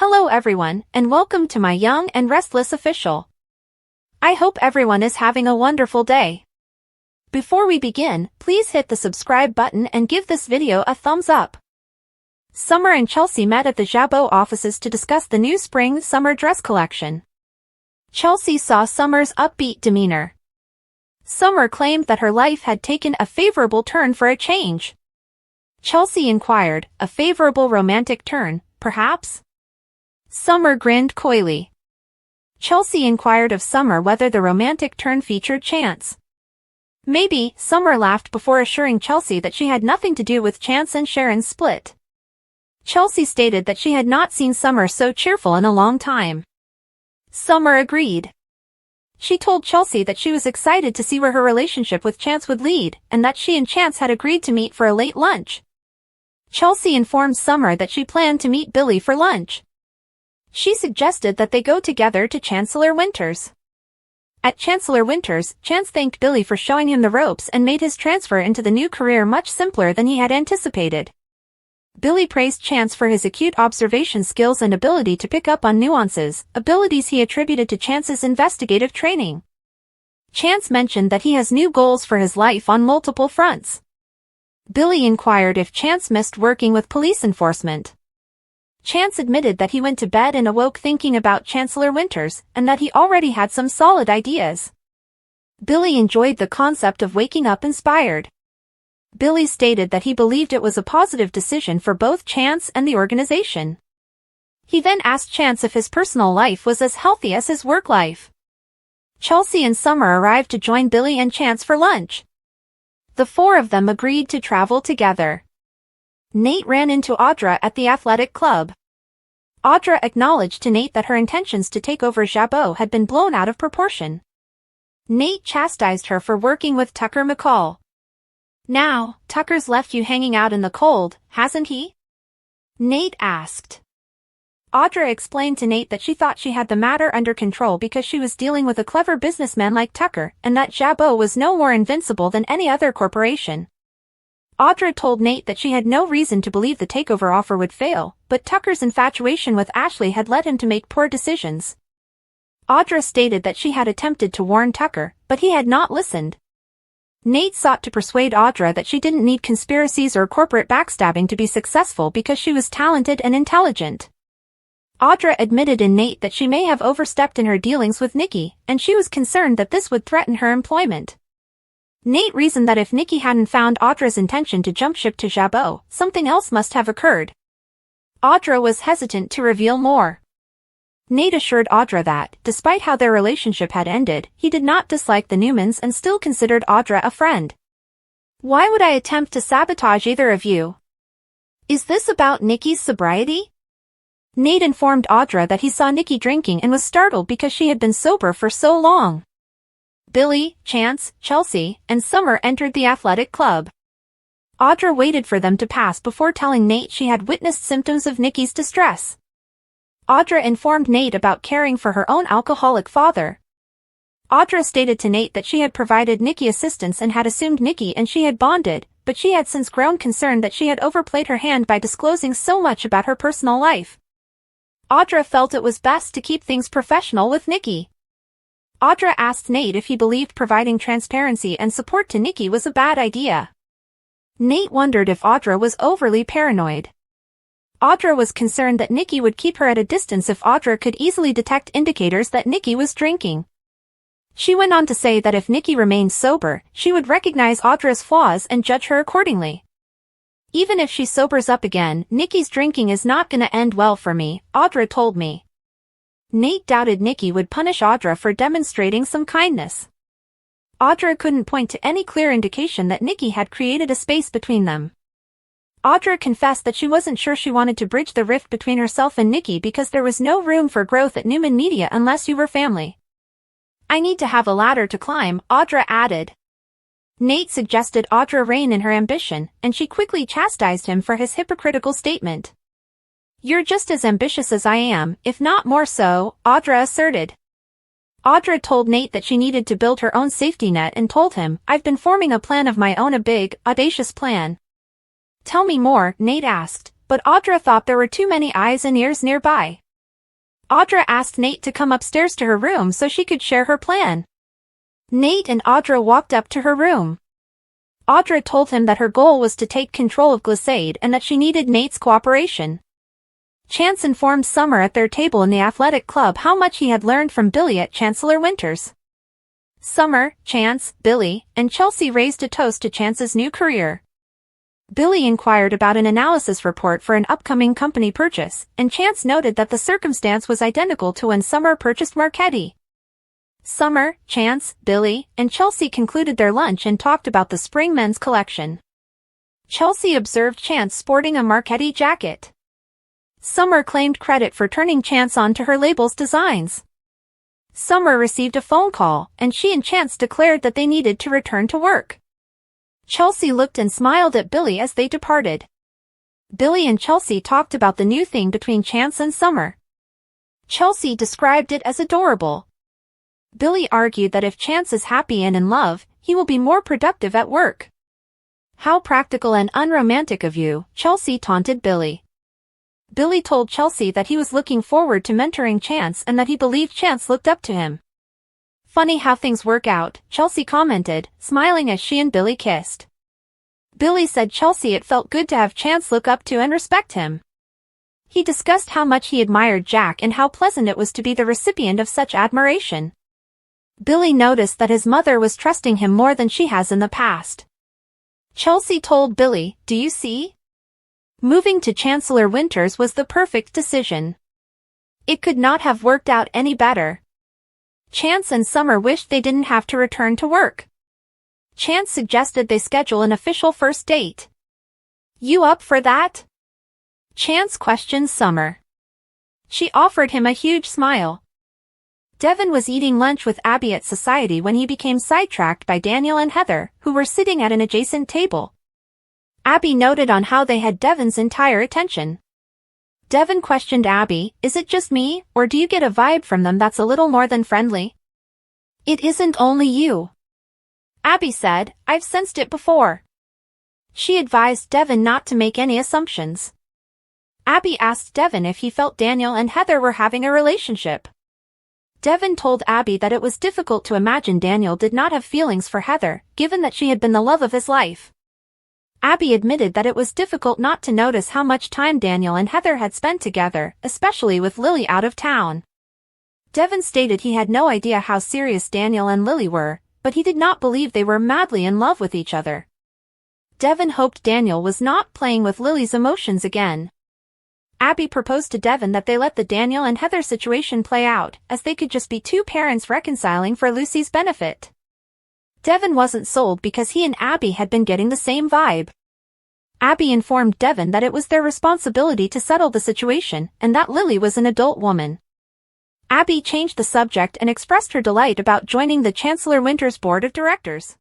Hello everyone, and welcome to my Young and Restless official. I hope everyone is having a wonderful day. Before we begin, please hit the subscribe button and give this video a thumbs up. Summer and Chelsea met at the Jabot offices to discuss the new spring-summer dress collection. Chelsea saw Summer's upbeat demeanor. Summer claimed that her life had taken a favorable turn for a change. Chelsea inquired, a favorable romantic turn, perhaps? Summer grinned coyly. Chelsea inquired of Summer whether the romantic turn featured Chance. Maybe, Summer laughed before assuring Chelsea that she had nothing to do with Chance and Sharon's split. Chelsea stated that she had not seen Summer so cheerful in a long time. Summer agreed. She told Chelsea that she was excited to see where her relationship with Chance would lead, and that she and Chance had agreed to meet for a late lunch. Chelsea informed Summer that she planned to meet Billy for lunch. She suggested that they go together to Chancellor Winters. At Chancellor Winters, Chance thanked Billy for showing him the ropes and made his transfer into the new career much simpler than he had anticipated. Billy praised Chance for his acute observation skills and ability to pick up on nuances, abilities he attributed to Chance's investigative training. Chance mentioned that he has new goals for his life on multiple fronts. Billy inquired if Chance missed working with police enforcement. Chance admitted that he went to bed and awoke thinking about Chancellor Winters, and that he already had some solid ideas. Billy enjoyed the concept of waking up inspired. Billy stated that he believed it was a positive decision for both Chance and the organization. He then asked Chance if his personal life was as healthy as his work life. Chelsea and Summer arrived to join Billy and Chance for lunch. The four of them agreed to travel together. Nate ran into Audra at the athletic club. Audra acknowledged to Nate that her intentions to take over Jabot had been blown out of proportion. Nate chastised her for working with Tucker McCall. Now, Tucker's left you hanging out in the cold, hasn't he? Nate asked. Audra explained to Nate that she thought she had the matter under control because she was dealing with a clever businessman like Tucker, and that Jabot was no more invincible than any other corporation. Audra told Nate that she had no reason to believe the takeover offer would fail, but Tucker's infatuation with Ashley had led him to make poor decisions. Audra stated that she had attempted to warn Tucker, but he had not listened. Nate sought to persuade Audra that she didn't need conspiracies or corporate backstabbing to be successful because she was talented and intelligent. Audra admitted in Nate that she may have overstepped in her dealings with Nikki, and she was concerned that this would threaten her employment. Nate reasoned that if Nikki hadn't found Audra's intention to jump ship to Jabot, something else must have occurred. Audra was hesitant to reveal more. Nate assured Audra that, despite how their relationship had ended, he did not dislike the Newmans and still considered Audra a friend. Why would I attempt to sabotage either of you? Is this about Nikki's sobriety? Nate informed Audra that he saw Nikki drinking and was startled because she had been sober for so long. Billy, Chance, Chelsea, and Summer entered the athletic club. Audra waited for them to pass before telling Nate she had witnessed symptoms of Nikki's distress. Audra informed Nate about caring for her own alcoholic father. Audra stated to Nate that she had provided Nikki assistance and had assumed Nikki and she had bonded, but she had since grown concerned that she had overplayed her hand by disclosing so much about her personal life. Audra felt it was best to keep things professional with Nikki. Audra asked Nate if he believed providing transparency and support to Nikki was a bad idea. Nate wondered if Audra was overly paranoid. Audra was concerned that Nikki would keep her at a distance if Audra could easily detect indicators that Nikki was drinking. She went on to say that if Nikki remained sober, she would recognize Audra's flaws and judge her accordingly. Even if she sobers up again, Nikki's drinking is not gonna end well for me, Audra told me. Nate doubted Nikki would punish Audra for demonstrating some kindness. Audra couldn't point to any clear indication that Nikki had created a space between them. Audra confessed that she wasn't sure she wanted to bridge the rift between herself and Nikki because there was no room for growth at Newman Media unless you were family. I need to have a ladder to climb, Audra added. Nate suggested Audra rein in her ambition, and she quickly chastised him for his hypocritical statement. You're just as ambitious as I am, if not more so, Audra asserted. Audra told Nate that she needed to build her own safety net and told him, I've been forming a plan of my own, a big, audacious plan. Tell me more, Nate asked, but Audra thought there were too many eyes and ears nearby. Audra asked Nate to come upstairs to her room so she could share her plan. Nate and Audra walked up to her room. Audra told him that her goal was to take control of Glissade and that she needed Nate's cooperation. Chance informed Summer at their table in the athletic club how much he had learned from Billy at Chancellor Winters. Summer, Chance, Billy, and Chelsea raised a toast to Chance's new career. Billy inquired about an analysis report for an upcoming company purchase, and Chance noted that the circumstance was identical to when Summer purchased Marchetti. Summer, Chance, Billy, and Chelsea concluded their lunch and talked about the spring men's collection. Chelsea observed Chance sporting a Marchetti jacket. Summer claimed credit for turning Chance on to her label's designs. Summer received a phone call, and she and Chance declared that they needed to return to work. Chelsea looked and smiled at Billy as they departed. Billy and Chelsea talked about the new thing between Chance and Summer. Chelsea described it as adorable. Billy argued that if Chance is happy and in love, he will be more productive at work. "How practical and unromantic of you," Chelsea taunted Billy. Billy told Chelsea that he was looking forward to mentoring Chance and that he believed Chance looked up to him. "Funny how things work out," Chelsea commented, smiling as she and Billy kissed. Billy said Chelsea it felt good to have Chance look up to and respect him. He discussed how much he admired Jack and how pleasant it was to be the recipient of such admiration. Billy noticed that his mother was trusting him more than she has in the past. Chelsea told Billy, "Do you see? Moving to Chancellor Winters was the perfect decision. It could not have worked out any better. Chance and Summer wished they didn't have to return to work. Chance suggested they schedule an official first date. You up for that?" Chance questioned Summer. She offered him a huge smile. Devon was eating lunch with Abby at Society when he became sidetracked by Daniel and Heather, who were sitting at an adjacent table. Abby noted on how they had Devon's entire attention. Devon questioned Abby, "Is it just me, or do you get a vibe from them that's a little more than friendly?" "It isn't only you," Abby said, "I've sensed it before." She advised Devon not to make any assumptions. Abby asked Devon if he felt Daniel and Heather were having a relationship. Devon told Abby that it was difficult to imagine Daniel did not have feelings for Heather, given that she had been the love of his life. Abby admitted that it was difficult not to notice how much time Daniel and Heather had spent together, especially with Lily out of town. Devon stated he had no idea how serious Daniel and Lily were, but he did not believe they were madly in love with each other. Devon hoped Daniel was not playing with Lily's emotions again. Abby proposed to Devon that they let the Daniel and Heather situation play out, as they could just be two parents reconciling for Lucy's benefit. Devon wasn't sold because he and Abby had been getting the same vibe. Abby informed Devon that it was their responsibility to settle the situation, and that Lily was an adult woman. Abby changed the subject and expressed her delight about joining the Chancellor Winters board of directors.